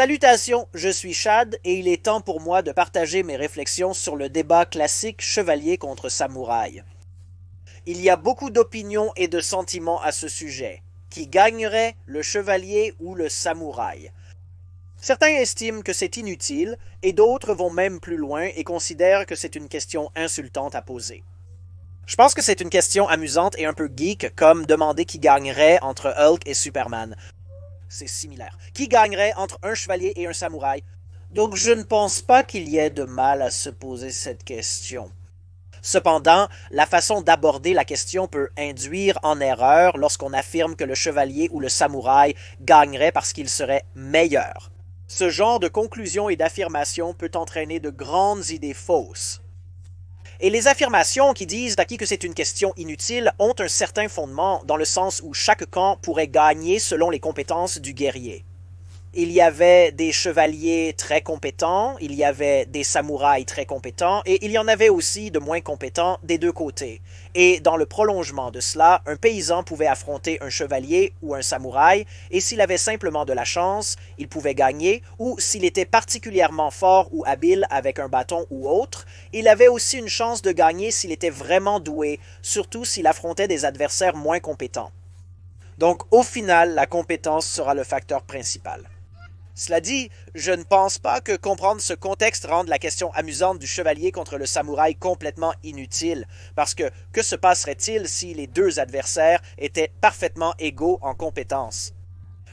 Salutations, je suis Chad et il est temps pour moi de partager mes réflexions sur le débat classique chevalier contre samouraï. Il y a beaucoup d'opinions et de sentiments à ce sujet. Qui gagnerait, le chevalier ou le samouraï? Certains estiment que c'est inutile et d'autres vont même plus loin et considèrent que c'est une question insultante à poser. Je pense que c'est une question amusante et un peu geek comme demander qui gagnerait entre Hulk et Superman. C'est similaire. Qui gagnerait entre un chevalier et un samouraï? Donc je ne pense pas qu'il y ait de mal à se poser cette question. Cependant, la façon d'aborder la question peut induire en erreur lorsqu'on affirme que le chevalier ou le samouraï gagnerait parce qu'il serait meilleur. Ce genre de conclusion et d'affirmation peut entraîner de grandes idées fausses. Et les affirmations qui disent à qui que c'est une question inutile ont un certain fondement dans le sens où chaque camp pourrait gagner selon les compétences du guerrier. Il y avait des chevaliers très compétents, il y avait des samouraïs très compétents, et il y en avait aussi de moins compétents des deux côtés. Et dans le prolongement de cela, un paysan pouvait affronter un chevalier ou un samouraï, et s'il avait simplement de la chance, il pouvait gagner, ou s'il était particulièrement fort ou habile avec un bâton ou autre, il avait aussi une chance de gagner s'il était vraiment doué, surtout s'il affrontait des adversaires moins compétents. Donc au final, la compétence sera le facteur principal. Cela dit, je ne pense pas que comprendre ce contexte rende la question amusante du chevalier contre le samouraï complètement inutile, parce que se passerait-il si les deux adversaires étaient parfaitement égaux en compétences?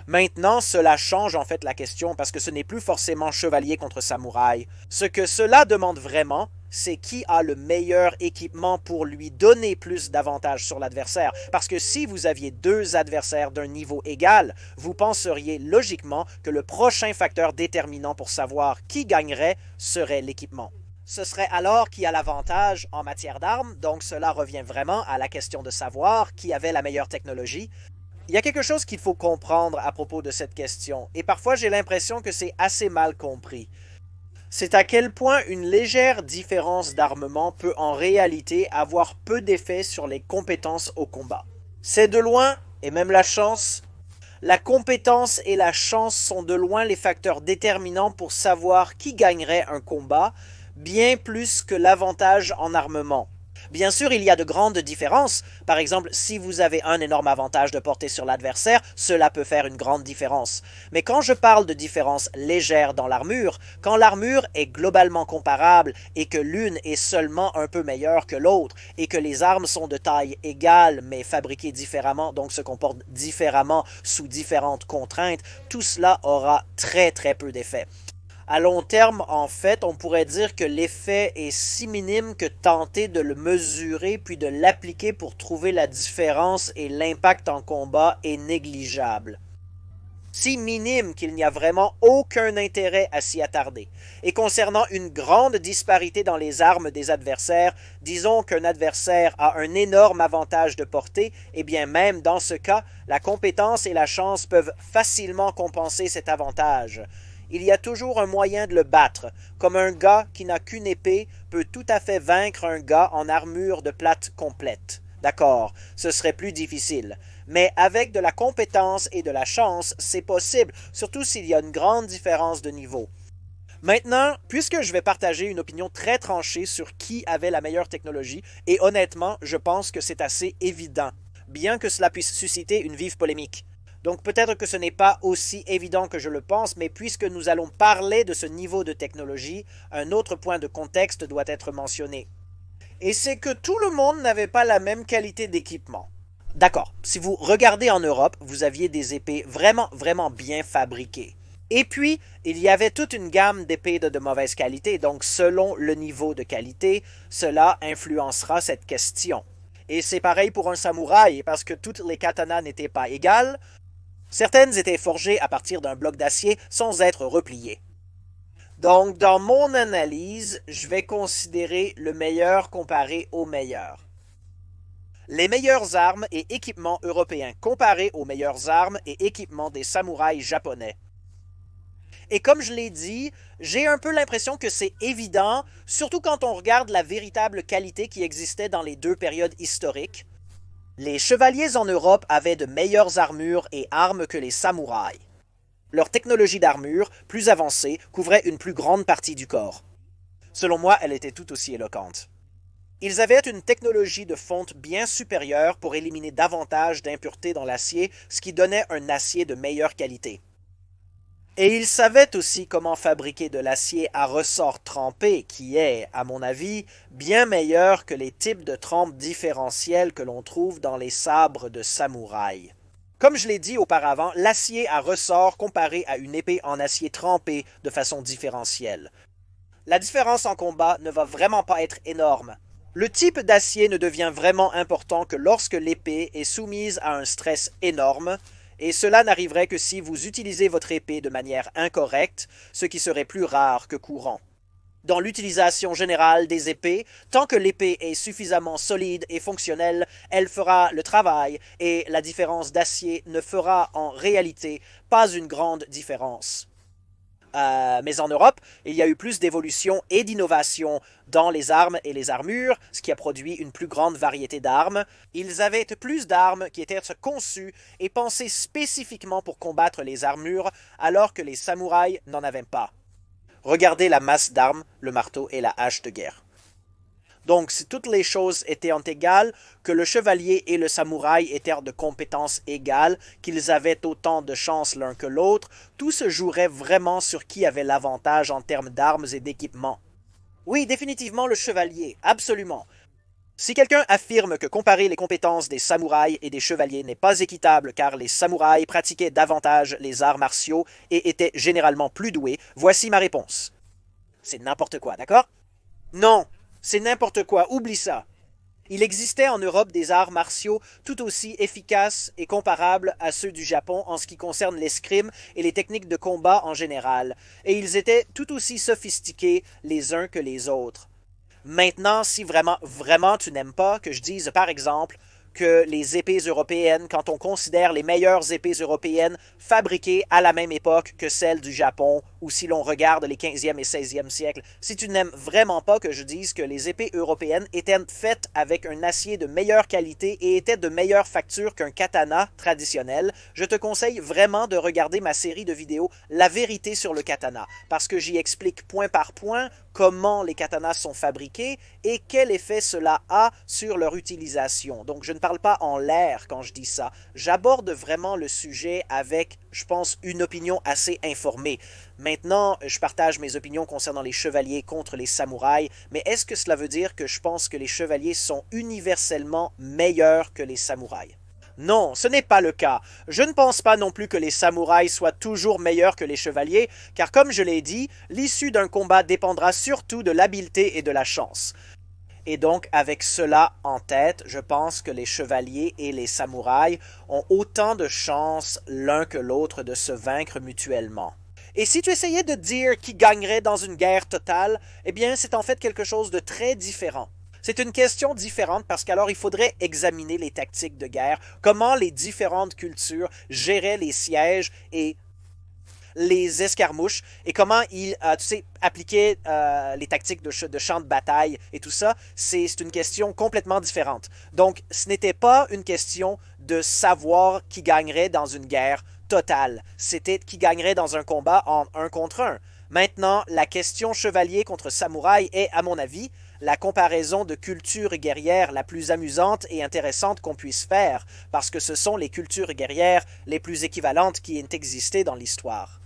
Maintenant, cela change en fait la question parce que ce n'est plus forcément chevalier contre samouraï. Ce que cela demande vraiment, c'est qui a le meilleur équipement pour lui donner plus d'avantages sur l'adversaire. Parce que si vous aviez deux adversaires d'un niveau égal, vous penseriez logiquement que le prochain facteur déterminant pour savoir qui gagnerait serait l'équipement. Ce serait alors qui a l'avantage en matière d'armes, donc cela revient vraiment à la question de savoir qui avait la meilleure technologie. Il y a quelque chose qu'il faut comprendre à propos de cette question, et parfois j'ai l'impression que c'est assez mal compris. C'est à quel point une légère différence d'armement peut en réalité avoir peu d'effet sur les compétences au combat. C'est de loin, et même la compétence et la chance sont de loin les facteurs déterminants pour savoir qui gagnerait un combat, bien plus que l'avantage en armement. Bien sûr, il y a de grandes différences. Par exemple, si vous avez un énorme avantage de portée sur l'adversaire, cela peut faire une grande différence. Mais quand je parle de différence légère dans l'armure, quand l'armure est globalement comparable et que l'une est seulement un peu meilleure que l'autre et que les armes sont de taille égale mais fabriquées différemment, donc se comportent différemment sous différentes contraintes, tout cela aura très très peu d'effet. À long terme, en fait, on pourrait dire que l'effet est si minime que tenter de le mesurer puis de l'appliquer pour trouver la différence et l'impact en combat est négligeable. Si minime qu'il n'y a vraiment aucun intérêt à s'y attarder. Et concernant une grande disparité dans les armes des adversaires, disons qu'un adversaire a un énorme avantage de portée, et bien même dans ce cas, la compétence et la chance peuvent facilement compenser cet avantage. Il y a toujours un moyen de le battre, comme un gars qui n'a qu'une épée peut tout à fait vaincre un gars en armure de plate complète. D'accord, ce serait plus difficile. Mais avec de la compétence et de la chance, c'est possible, surtout s'il y a une grande différence de niveau. Maintenant, puisque je vais partager une opinion très tranchée sur qui avait la meilleure technologie, et honnêtement, je pense que c'est assez évident, bien que cela puisse susciter une vive polémique. Donc peut-être que ce n'est pas aussi évident que je le pense, mais puisque nous allons parler de ce niveau de technologie, un autre point de contexte doit être mentionné. Et c'est que tout le monde n'avait pas la même qualité d'équipement. D'accord, si vous regardez en Europe, vous aviez des épées vraiment bien fabriquées. Et puis, il y avait toute une gamme d'épées de mauvaise qualité, donc selon le niveau de qualité, cela influencera cette question. Et c'est pareil pour un samouraï, parce que toutes les katanas n'étaient pas égales. Certaines étaient forgées à partir d'un bloc d'acier sans être repliées. Donc, dans mon analyse, je vais considérer le meilleur comparé au meilleur. Les meilleures armes et équipements européens comparés aux meilleures armes et équipements des samouraïs japonais. Et comme je l'ai dit, j'ai un peu l'impression que c'est évident, surtout quand on regarde la véritable qualité qui existait dans les deux périodes historiques. Les chevaliers en Europe avaient de meilleures armures et armes que les samouraïs. Leur technologie d'armure, plus avancée, couvrait une plus grande partie du corps. Selon moi, elle était tout aussi éloquente. Ils avaient une technologie de fonte bien supérieure pour éliminer davantage d'impuretés dans l'acier, ce qui donnait un acier de meilleure qualité. Et ils savaient aussi comment fabriquer de l'acier à ressort trempé, qui est, à mon avis, bien meilleur que les types de trempes différentielles que l'on trouve dans les sabres de samouraï. Comme je l'ai dit auparavant, l'acier à ressort comparé à une épée en acier trempé de façon différentielle. La différence en combat ne va vraiment pas être énorme. Le type d'acier ne devient vraiment important que lorsque l'épée est soumise à un stress énorme, et cela n'arriverait que si vous utilisez votre épée de manière incorrecte, ce qui serait plus rare que courant. Dans l'utilisation générale des épées, tant que l'épée est suffisamment solide et fonctionnelle, elle fera le travail et la différence d'acier ne fera en réalité pas une grande différence. Mais en Europe, il y a eu plus d'évolution et d'innovation dans les armes et les armures, ce qui a produit une plus grande variété d'armes. Ils avaient plus d'armes qui étaient conçues et pensées spécifiquement pour combattre les armures, alors que les samouraïs n'en avaient pas. Regardez la masse d'armes, le marteau et la hache de guerre. Donc, si toutes les choses étaient égales, que le chevalier et le samouraï étaient de compétences égales, qu'ils avaient autant de chances l'un que l'autre, tout se jouerait vraiment sur qui avait l'avantage en termes d'armes et d'équipement. Oui, définitivement le chevalier, absolument. Si quelqu'un affirme que comparer les compétences des samouraïs et des chevaliers n'est pas équitable car les samouraïs pratiquaient davantage les arts martiaux et étaient généralement plus doués, voici ma réponse. C'est n'importe quoi, d'accord? Non, c'est n'importe quoi, oublie ça. Il existait en Europe des arts martiaux tout aussi efficaces et comparables à ceux du Japon en ce qui concerne l'escrime et les techniques de combat en général, et ils étaient tout aussi sophistiqués les uns que les autres. Maintenant, si vraiment tu n'aimes pas que je dise par exemple que les épées européennes, quand on considère les meilleures épées européennes fabriquées à la même époque que celles du Japon, ou si l'on regarde les 15e et 16e siècles, si tu n'aimes vraiment pas que je dise que les épées européennes étaient faites avec un acier de meilleure qualité et étaient de meilleure facture qu'un katana traditionnel, je te conseille vraiment de regarder ma série de vidéos La vérité sur le katana, parce que j'y explique point par point comment les katanas sont fabriqués et quel effet cela a sur leur utilisation. Donc je ne parle pas en l'air quand je dis ça. J'aborde vraiment le sujet avec, je pense, une opinion assez informée. Maintenant, je partage mes opinions concernant les chevaliers contre les samouraïs, mais est-ce que cela veut dire que je pense que les chevaliers sont universellement meilleurs que les samouraïs? Non, ce n'est pas le cas. Je ne pense pas non plus que les samouraïs soient toujours meilleurs que les chevaliers, car comme je l'ai dit, l'issue d'un combat dépendra surtout de l'habileté et de la chance. Et donc, avec cela en tête, je pense que les chevaliers et les samouraïs ont autant de chances l'un que l'autre de se vaincre mutuellement. Et si tu essayais de dire qui gagnerait dans une guerre totale, eh bien, c'est en fait quelque chose de très différent. C'est une question différente parce qu'alors il faudrait examiner les tactiques de guerre, comment les différentes cultures géraient les sièges et les escarmouches et comment ils appliquaient les tactiques de champ de bataille et tout ça, c'est une question complètement différente. Donc, ce n'était pas une question de savoir qui gagnerait dans une guerre totale. C'était qui gagnerait dans un combat en un contre un. Maintenant, la question chevalier contre samouraï est, à mon avis, la comparaison de culture guerrière la plus amusante et intéressante qu'on puisse faire, parce que ce sont les cultures guerrières les plus équivalentes qui aient existé dans l'histoire.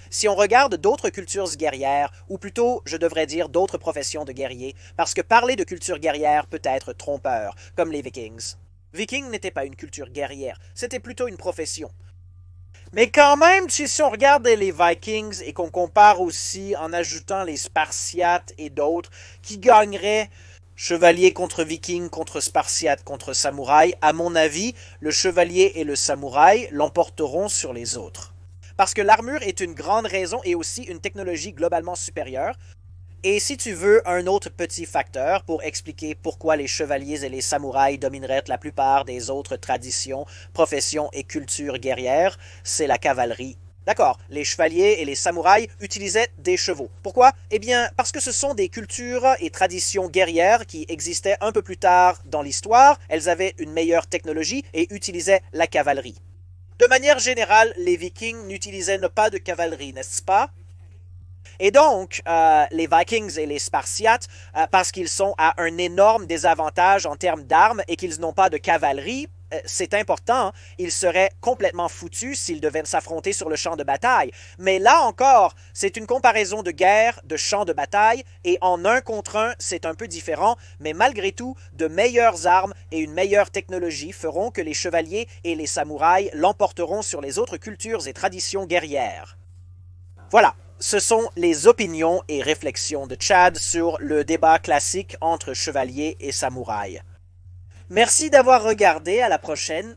Si on regarde d'autres cultures guerrières, ou plutôt, je devrais dire d'autres professions de guerriers, parce que parler de culture guerrière peut être trompeur, comme les Vikings. Vikings n'était pas une culture guerrière, c'était plutôt une profession. Mais quand même, si on regarde les Vikings et qu'on compare aussi en ajoutant les Spartiates et d'autres, qui gagneraient chevalier contre viking, contre spartiate, contre samouraï, à mon avis, le chevalier et le samouraï l'emporteront sur les autres. Parce que l'armure est une grande raison et aussi une technologie globalement supérieure. Et si tu veux un autre petit facteur pour expliquer pourquoi les chevaliers et les samouraïs domineraient la plupart des autres traditions, professions et cultures guerrières, c'est la cavalerie. D'accord, les chevaliers et les samouraïs utilisaient des chevaux. Pourquoi? Eh bien, parce que ce sont des cultures et traditions guerrières qui existaient un peu plus tard dans l'histoire, elles avaient une meilleure technologie et utilisaient la cavalerie. De manière générale, les Vikings n'utilisaient pas de cavalerie, n'est-ce pas? Et donc, les Vikings et les Spartiates, parce qu'ils sont à un énorme désavantage en termes d'armes et qu'ils n'ont pas de cavalerie, c'est important, hein, ils seraient complètement foutus s'ils devaient s'affronter sur le champ de bataille. Mais là encore, c'est une comparaison de guerre, de champ de bataille, et en un contre un, c'est un peu différent, mais malgré tout, de meilleures armes et une meilleure technologie feront que les chevaliers et les samouraïs l'emporteront sur les autres cultures et traditions guerrières. Voilà, ce sont les opinions et réflexions de Chad sur le débat classique entre chevaliers et samouraïs. Merci d'avoir regardé, à la prochaine